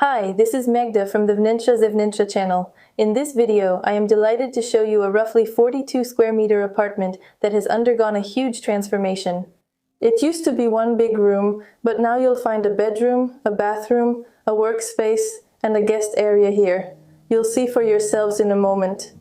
Hi, this is Magda from the Vnętrza channel. In this video, I am delighted to show you a roughly 42 square meter apartment that has undergone a huge transformation. It used to be one big room, but now you'll find a bedroom, a bathroom, a workspace, and a guest area here. You'll see for yourselves in a moment.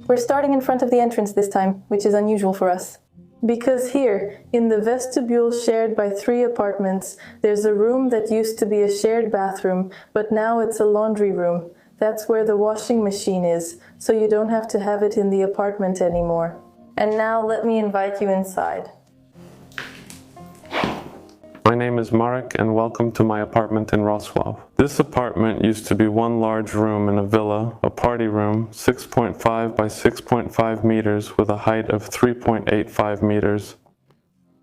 We're starting in front of the entrance this time, which is unusual for us. Because here, in the vestibule shared by 3 apartments, there's a room that used to be a shared bathroom, but now it's a laundry room. That's where the washing machine is, so you don't have to have it in the apartment anymore. And now let me invite you inside. My name is Marek and welcome to my apartment in Wrocław. This apartment used to be one large room in a villa, a party room, 6.5 by 6.5 meters with a height of 3.85 meters.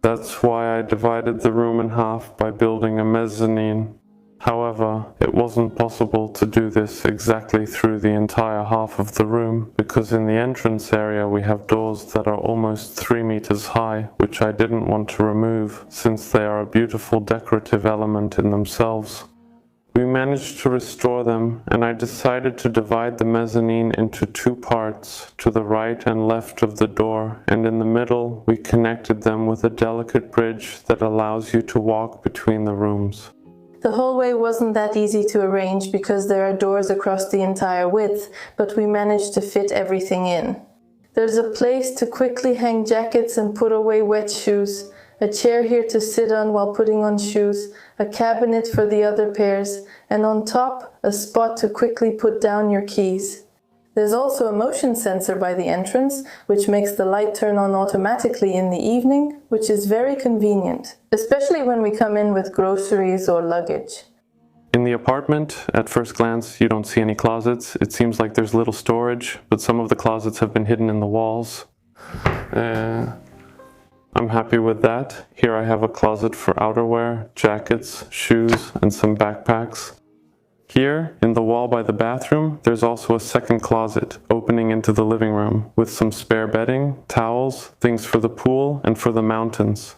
That's why I divided the room in half by building a mezzanine. However, it wasn't possible to do this exactly through the entire half of the room, because in the entrance area we have doors that are almost 3 meters high, which I didn't want to remove, since they are a beautiful decorative element in themselves. We managed to restore them, and I decided to divide the mezzanine into 2 parts, to the right and left of the door, and in the middle we connected them with a delicate bridge that allows you to walk between the rooms. The hallway wasn't that easy to arrange because there are doors across the entire width, but we managed to fit everything in. There's a place to quickly hang jackets and put away wet shoes, a chair here to sit on while putting on shoes, a cabinet for the other pairs, and on top, a spot to quickly put down your keys. There's also a motion sensor by the entrance, which makes the light turn on automatically in the evening, which is very convenient, especially when we come in with groceries or luggage. In the apartment, at first glance, you don't see any closets. It seems like there's little storage, but some of the closets have been hidden in the walls. I'm happy with that. Here I have a closet for outerwear, jackets, shoes, and some backpacks. Here, in the wall by the bathroom, there's also a second closet opening into the living room with some spare bedding, towels, things for the pool, and for the mountains.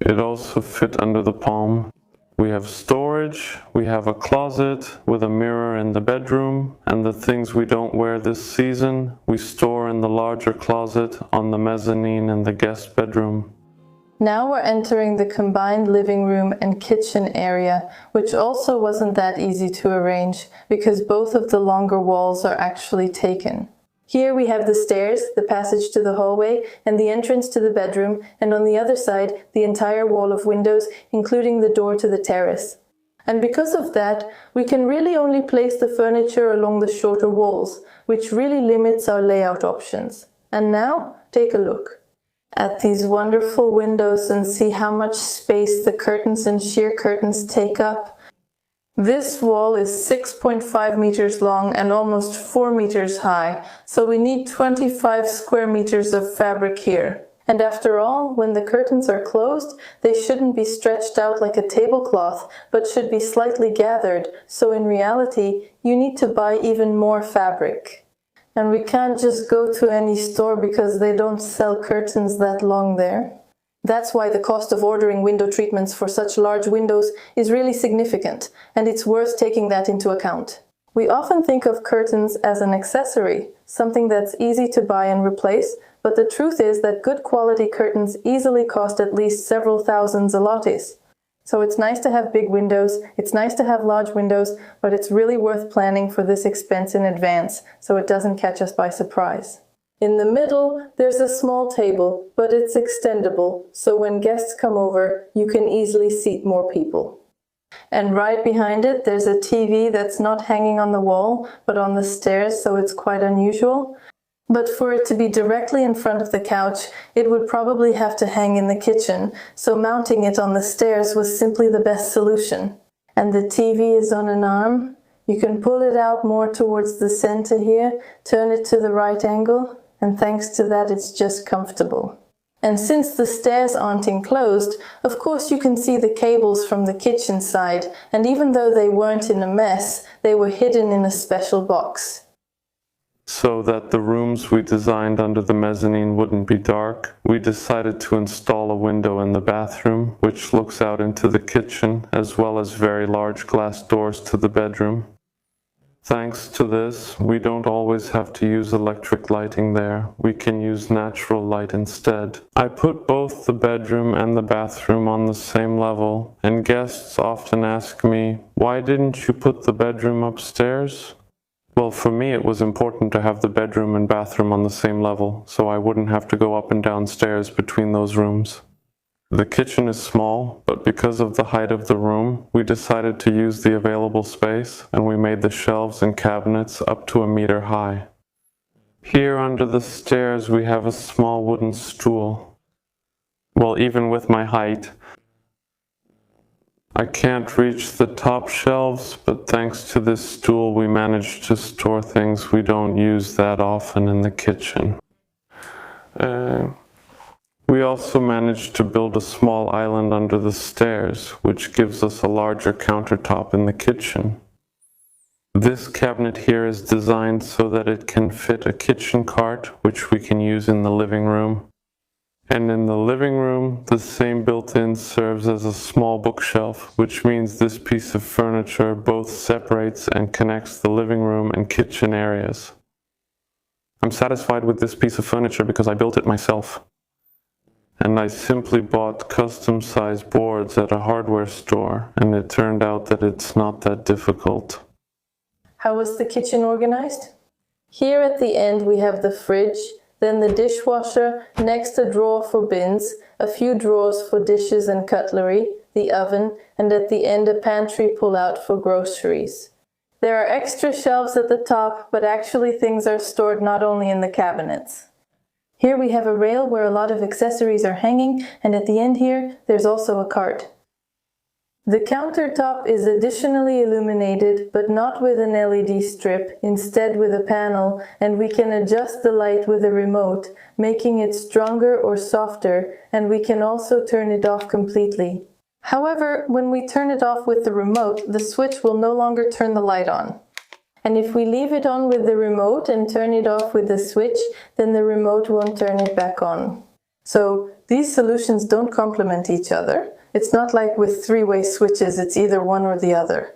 It also fit under the palm. We have storage, we have a closet with a mirror in the bedroom, and the things we don't wear this season, we store in the larger closet on the mezzanine in the guest bedroom. Now we're entering the combined living room and kitchen area, which also wasn't that easy to arrange because both of the longer walls are actually taken. Here we have the stairs, the passage to the hallway, and the entrance to the bedroom, and on the other side, the entire wall of windows, including the door to the terrace. And because of that, we can really only place the furniture along the shorter walls, which really limits our layout options. And now, take a look at these wonderful windows and see how much space the curtains and sheer curtains take up. This wall is 6.5 meters long and almost 4 meters high, so we need 25 square meters of fabric here. And after all, when the curtains are closed, they shouldn't be stretched out like a tablecloth, but should be slightly gathered, so in reality, you need to buy even more fabric. And we can't just go to any store because they don't sell curtains that long there. That's why the cost of ordering window treatments for such large windows is really significant, and it's worth taking that into account. We often think of curtains as an accessory, something that's easy to buy and replace, but the truth is that good quality curtains easily cost at least several thousand zlotys. So it's nice to have big windows, it's nice to have large windows, but it's really worth planning for this expense in advance so it doesn't catch us by surprise. In the middle, there's a small table, but it's extendable, so when guests come over, you can easily seat more people. And right behind it, there's a TV that's not hanging on the wall, but on the stairs, so it's quite unusual. But for it to be directly in front of the couch, it would probably have to hang in the kitchen, so mounting it on the stairs was simply the best solution. And the TV is on an arm. You can pull it out more towards the center here, turn it to the right angle, and thanks to that it's just comfortable. And since the stairs aren't enclosed, of course you can see the cables from the kitchen side, and even though they weren't in a mess, they were hidden in a special box. So that the rooms we designed under the mezzanine wouldn't be dark, we decided to install a window in the bathroom, which looks out into the kitchen, as well as very large glass doors to the bedroom. Thanks to this, we don't always have to use electric lighting there. We can use natural light instead. I put both the bedroom and the bathroom on the same level, and guests often ask me, "Why didn't you put the bedroom upstairs?" Well, for me it was important to have the bedroom and bathroom on the same level, so I wouldn't have to go up and down stairs between those rooms. The kitchen is small, but because of the height of the room, we decided to use the available space, and we made the shelves and cabinets up to 1 meter high. Here under the stairs we have a small wooden stool. Well, even with my height, I can't reach the top shelves, but thanks to this stool we managed to store things we don't use that often in the kitchen. We also managed to build a small island under the stairs, which gives us a larger countertop in the kitchen. This cabinet here is designed so that it can fit a kitchen cart, which we can use in the living room. And in the living room, the same built-in serves as a small bookshelf, which means this piece of furniture both separates and connects the living room and kitchen areas. I'm satisfied with this piece of furniture because I built it myself. And I simply bought custom-sized boards at a hardware store, and it turned out that it's not that difficult. How was the kitchen organized? Here at the end we have the fridge, then the dishwasher, next a drawer for bins, a few drawers for dishes and cutlery, the oven, and at the end a pantry pull-out for groceries. There are extra shelves at the top, but actually things are stored not only in the cabinets. Here we have a rail where a lot of accessories are hanging, and at the end here, there's also a cart. The countertop is additionally illuminated, but not with an LED strip, instead with a panel, and we can adjust the light with a remote, making it stronger or softer, and we can also turn it off completely. However, when we turn it off with the remote, the switch will no longer turn the light on. And if we leave it on with the remote and turn it off with the switch, then the remote won't turn it back on. So these solutions don't complement each other. It's not like with three-way switches, it's either one or the other.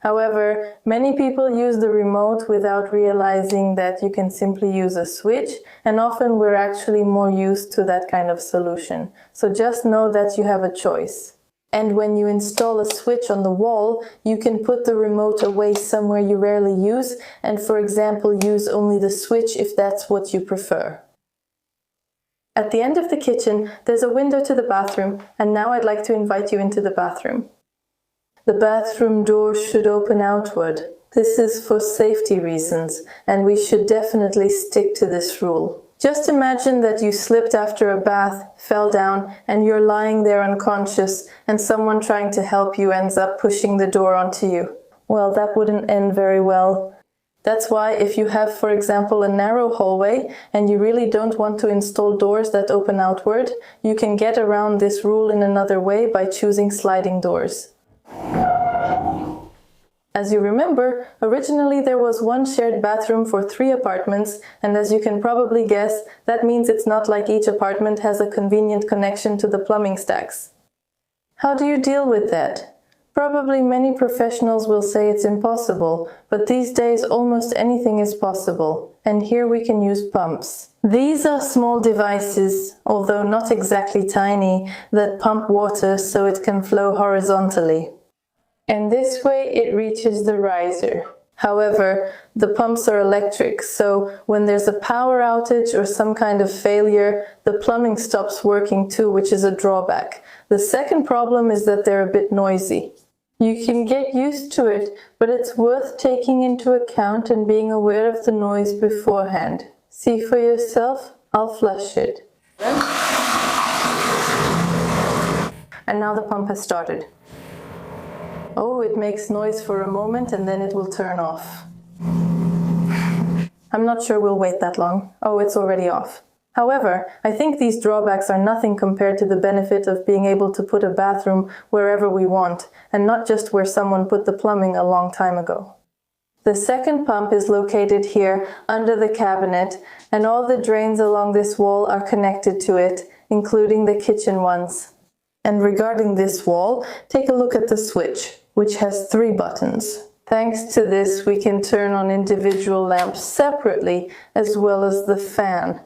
However, many people use the remote without realizing that you can simply use a switch, and often we're actually more used to that kind of solution. So just know that you have a choice. And when you install a switch on the wall, you can put the remote away somewhere you rarely use, and for example, use only the switch if that's what you prefer. At the end of the kitchen, there's a window to the bathroom, and now I'd like to invite you into the bathroom. The bathroom door should open outward. This is for safety reasons, and we should definitely stick to this rule. Just imagine that you slipped after a bath, fell down, and you're lying there unconscious, and someone trying to help you ends up pushing the door onto you. Well, that wouldn't end very well. That's why if you have, for example, a narrow hallway, and you really don't want to install doors that open outward, you can get around this rule in another way by choosing sliding doors. As you remember, originally there was one shared bathroom for 3 apartments, and as you can probably guess, that means it's not like each apartment has a convenient connection to the plumbing stacks. How do you deal with that? Probably many professionals will say it's impossible, but these days almost anything is possible, and here we can use pumps. These are small devices, although not exactly tiny, that pump water so it can flow horizontally. And this way it reaches the riser. However, the pumps are electric, so when there's a power outage or some kind of failure, the plumbing stops working too, which is a drawback. The second problem is that they're a bit noisy. You can get used to it, but it's worth taking into account and being aware of the noise beforehand. See for yourself, I'll flush it. And now the pump has started. Oh, it makes noise for a moment and then it will turn off. I'm not sure we'll wait that long. Oh, it's already off. However, I think these drawbacks are nothing compared to the benefit of being able to put a bathroom wherever we want, and not just where someone put the plumbing a long time ago. The second pump is located here under the cabinet, and all the drains along this wall are connected to it, including the kitchen ones. And regarding this wall, take a look at the switch, which has 3 buttons. Thanks to this, we can turn on individual lamps separately, as well as the fan.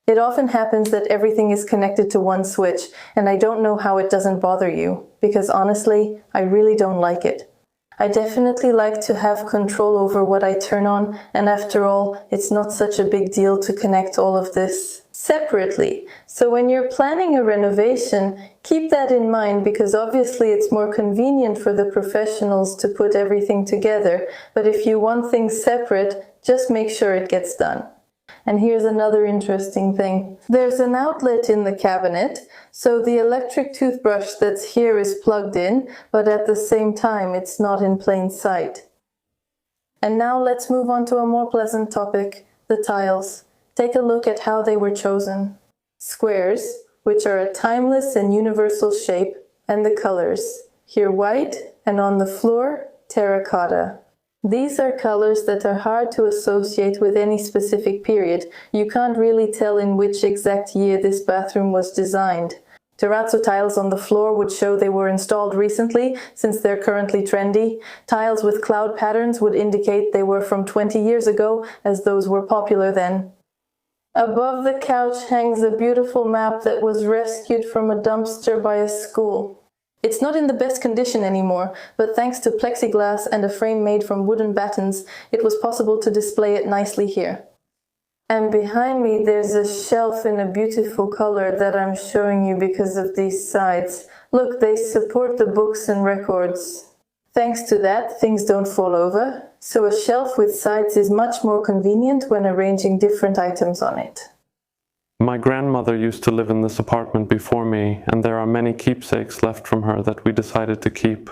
It often happens that everything is connected to one switch, and I don't know how it doesn't bother you, because honestly, I really don't like it. I definitely like to have control over what I turn on, and after all, it's not such a big deal to connect all of this separately. So when you're planning a renovation, keep that in mind, because obviously it's more convenient for the professionals to put everything together, but if you want things separate, just make sure it gets done. And here's another interesting thing. There's an outlet in the cabinet, so the electric toothbrush that's here is plugged in, but at the same time it's not in plain sight. And now let's move on to a more pleasant topic, the tiles. Take a look at how they were chosen. Squares, which are a timeless and universal shape, and the colors. Here white, and on the floor, terracotta. These are colors that are hard to associate with any specific period. You can't really tell in which exact year this bathroom was designed. Terrazzo tiles on the floor would show they were installed recently, since they're currently trendy. Tiles with cloud patterns would indicate they were from 20 years ago, as those were popular then. Above the couch hangs a beautiful map that was rescued from a dumpster by a school. It's not in the best condition anymore, but thanks to plexiglass and a frame made from wooden battens, it was possible to display it nicely here. And behind me there's a shelf in a beautiful color that I'm showing you because of these sides. Look, they support the books and records. Thanks to that, things don't fall over, so a shelf with sides is much more convenient when arranging different items on it. My grandmother used to live in this apartment before me, and there are many keepsakes left from her that we decided to keep.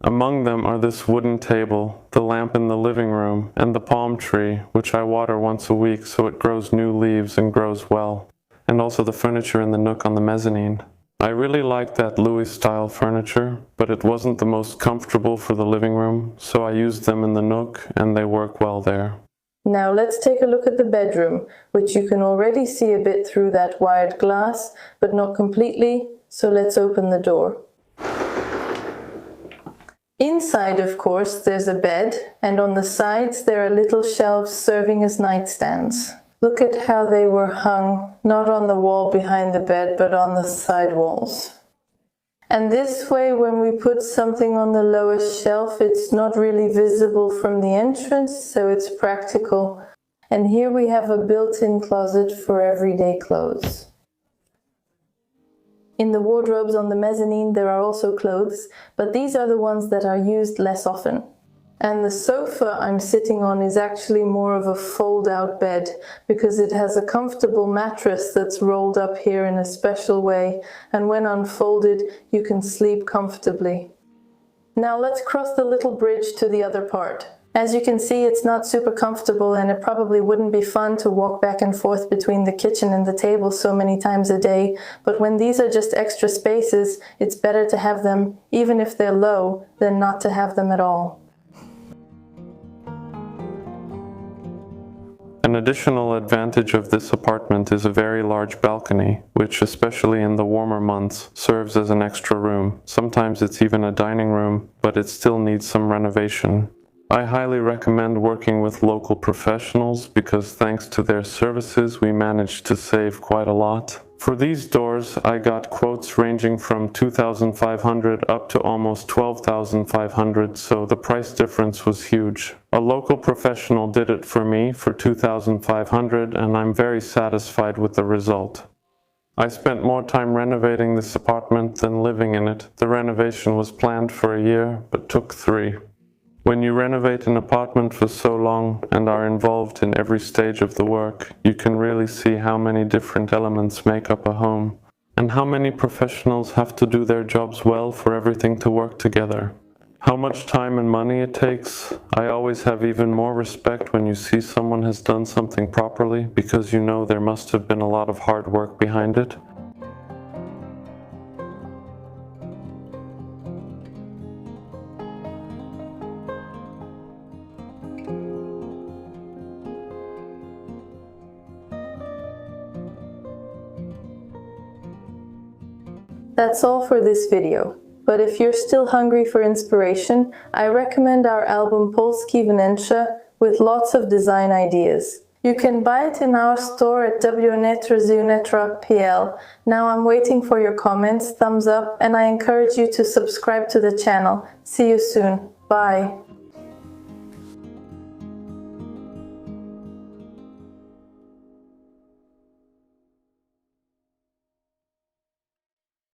Among them are this wooden table, the lamp in the living room, and the palm tree, which I water once a week so it grows new leaves and grows well, and also the furniture in the nook on the mezzanine. I really liked that Louis-style furniture, but it wasn't the most comfortable for the living room, so I used them in the nook, and they work well there. Now let's take a look at the bedroom, which you can already see a bit through that wired glass, but not completely, so let's open the door. Inside, of course, there's a bed, and on the sides there are little shelves serving as nightstands. Look at how they were hung, not on the wall behind the bed, but on the side walls. And this way, when we put something on the lowest shelf, it's not really visible from the entrance, so it's practical. And here we have a built-in closet for everyday clothes. In the wardrobes on the mezzanine, there are also clothes, but these are the ones that are used less often. And the sofa I'm sitting on is actually more of a fold-out bed, because it has a comfortable mattress that's rolled up here in a special way, and when unfolded, you can sleep comfortably. Now let's cross the little bridge to the other part. As you can see, it's not super comfortable, and it probably wouldn't be fun to walk back and forth between the kitchen and the table so many times a day, but when these are just extra spaces, it's better to have them, even if they're low, than not to have them at all. An additional advantage of this apartment is a very large balcony, which, especially in the warmer months, serves as an extra room. Sometimes it's even a dining room, but it still needs some renovation. I highly recommend working with local professionals because thanks to their services we managed to save quite a lot. For these doors, I got quotes ranging from $2,500 up to almost $12,500, so the price difference was huge. A local professional did it for me for $2,500, and I'm very satisfied with the result. I spent more time renovating this apartment than living in it. The renovation was planned for a year, but took 3. When you renovate an apartment for so long and are involved in every stage of the work, you can really see how many different elements make up a home, and how many professionals have to do their jobs well for everything to work together. How much time and money it takes. I always have even more respect when you see someone has done something properly, because you know there must have been a lot of hard work behind it. That's all for this video. But if you're still hungry for inspiration, I recommend our album Polski Wnętrze with lots of design ideas. You can buy it in our store at www.net.pl. Now I'm waiting for your comments, thumbs up, and I encourage you to subscribe to the channel. See you soon. Bye.